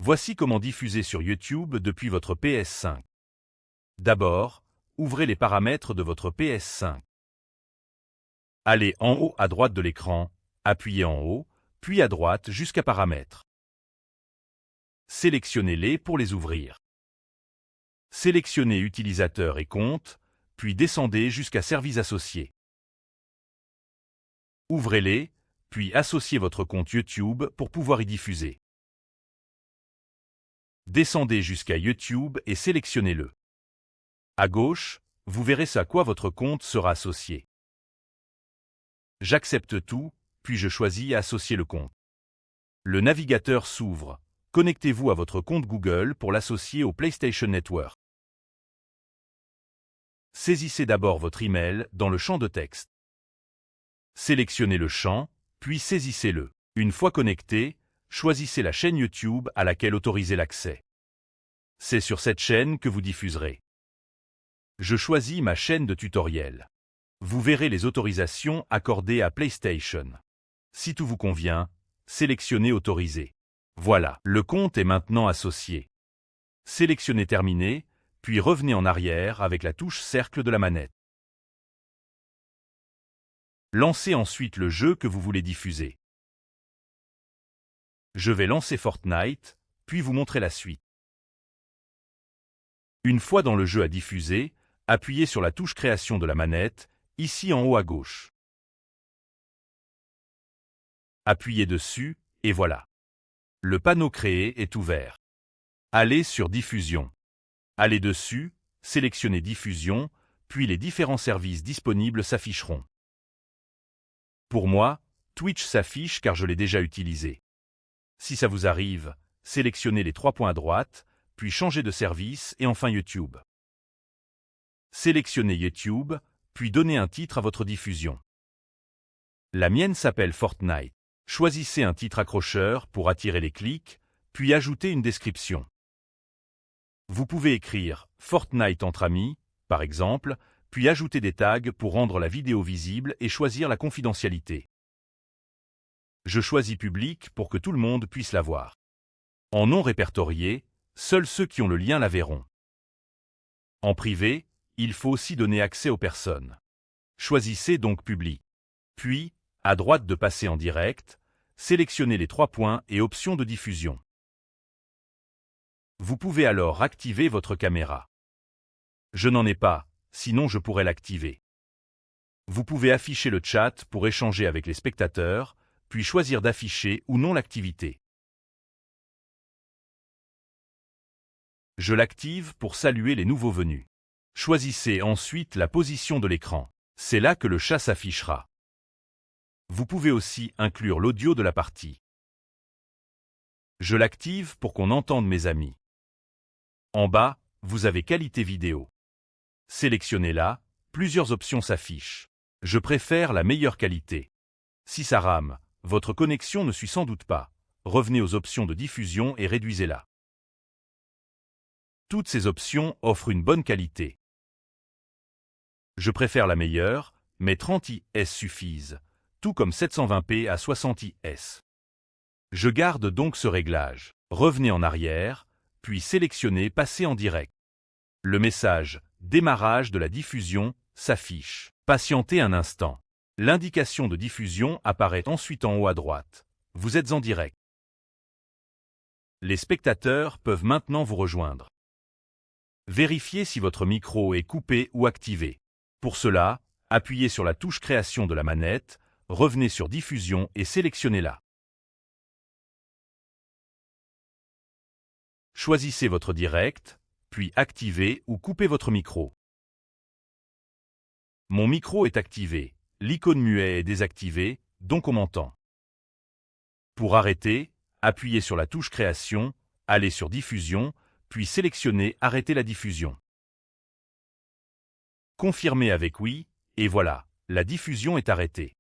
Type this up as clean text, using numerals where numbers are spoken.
Voici comment diffuser sur YouTube depuis votre PS5. D'abord, ouvrez les paramètres de votre PS5. Allez en haut à droite de l'écran, appuyez en haut, puis à droite jusqu'à Paramètres. Sélectionnez-les pour les ouvrir. Sélectionnez Utilisateurs et comptes, puis descendez jusqu'à Services associés. Ouvrez-les, puis associez votre compte YouTube pour pouvoir y diffuser. Descendez jusqu'à YouTube et sélectionnez-le. À gauche, vous verrez à quoi votre compte sera associé. J'accepte tout, puis je choisis Associer le compte. Le navigateur s'ouvre. Connectez-vous à votre compte Google pour l'associer au PlayStation Network. Saisissez d'abord votre email dans le champ de texte. Sélectionnez le champ, puis saisissez-le. Une fois connecté, choisissez la chaîne YouTube à laquelle autoriser l'accès. C'est sur cette chaîne que vous diffuserez. Je choisis ma chaîne de tutoriel. Vous verrez les autorisations accordées à PlayStation. Si tout vous convient, sélectionnez Autoriser. Voilà, le compte est maintenant associé. Sélectionnez Terminer, puis revenez en arrière avec la touche cercle de la manette. Lancez ensuite le jeu que vous voulez diffuser. Je vais lancer Fortnite, puis vous montrer la suite. Une fois dans le jeu à diffuser, appuyez sur la touche Création de la manette, ici en haut à gauche. Appuyez dessus, et voilà. Le panneau créé est ouvert. Allez sur Diffusion. Allez dessus, sélectionnez Diffusion, puis les différents services disponibles s'afficheront. Pour moi, Twitch s'affiche car je l'ai déjà utilisé. Si ça vous arrive, sélectionnez les 3 points à droite, puis changez de service et enfin YouTube. Sélectionnez YouTube, puis donnez un titre à votre diffusion. La mienne s'appelle Fortnite. Choisissez un titre accrocheur pour attirer les clics, puis ajoutez une description. Vous pouvez écrire « Fortnite entre amis », par exemple, puis ajouter des tags pour rendre la vidéo visible et choisir la confidentialité. Je choisis « Public » pour que tout le monde puisse la voir. En non répertorié, seuls ceux qui ont le lien la verront. En privé, il faut aussi donner accès aux personnes. Choisissez donc « Public ». Puis, à droite de Passer en direct, sélectionnez les 3 points et options de diffusion. Vous pouvez alors activer votre caméra. Je n'en ai pas, sinon je pourrais l'activer. Vous pouvez afficher le chat pour échanger avec les spectateurs, puis choisir d'afficher ou non l'activité. Je l'active pour saluer les nouveaux venus. Choisissez ensuite la position de l'écran. C'est là que le chat s'affichera. Vous pouvez aussi inclure l'audio de la partie. Je l'active pour qu'on entende mes amis. En bas, vous avez Qualité vidéo. Sélectionnez-la, plusieurs options s'affichent. Je préfère la meilleure qualité. Si ça rame, votre connexion ne suit sans doute pas. Revenez aux options de diffusion et réduisez-la. Toutes ces options offrent une bonne qualité. Je préfère la meilleure, mais 30 IS suffisent, tout comme 720p à 60 IS. Je garde donc ce réglage. Revenez en arrière, puis sélectionnez Passer en direct. Le message « Démarrage de la diffusion » s'affiche. Patientez un instant. L'indication de diffusion apparaît ensuite en haut à droite. Vous êtes en direct. Les spectateurs peuvent maintenant vous rejoindre. Vérifiez si votre micro est coupé ou activé. Pour cela, appuyez sur la touche Création de la manette, revenez sur Diffusion et sélectionnez-la. Choisissez votre direct, puis activez ou coupez votre micro. Mon micro est activé, l'icône muet est désactivée, donc on m'entend. Pour arrêter, appuyez sur la touche Création, allez sur Diffusion, puis sélectionnez Arrêter la diffusion. Confirmez avec Oui, et voilà, la diffusion est arrêtée.